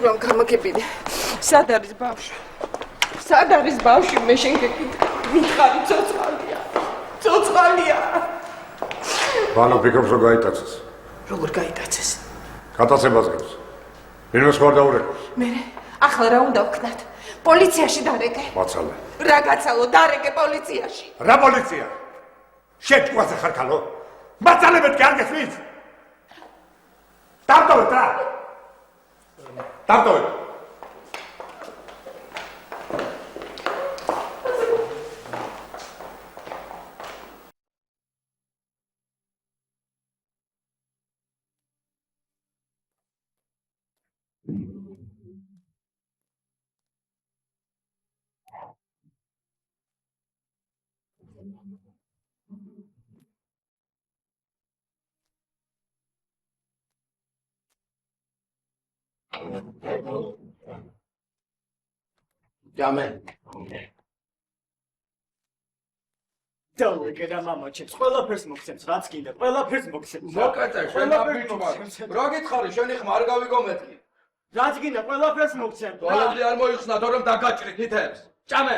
რომ გამაგებინე. სად არის ბავშვი? სად არის ბავშვი? მე შენ გითხარი ცოცხალია. ცოცხალია. ბანო ფიქრობს რომ გაიტაცეს. როგორ გაიტაცეს? გატაცებას გავს. ვინმე სხვა დაურეკავს. მე ახლა რა უნდა ვქნათ? პოლიციაში დარეგე. მაცალე. რა გაცალო დარეგე პოლიციაში. რა პოლიცია? შეჭკვაზე ხარ ქალო? მაცალებეთ კი არ გესმის? დავტოვეთ რა. დავტოვეთ. Jamen. Don't get a mama chips. ყველაფერს მოგცემს, რაც კიდე, ყველაფერს მოგცემს. მოკეთე, შენ აბიჭმა. რა გითხარი, შენი ხმა არ გავიგო მეთქი. რაც კიდე, ყველაფერს მოგცემს. ყველაფერი არ მოიხსნა, თორემ დაგაჭრი თითებს. ჭამე.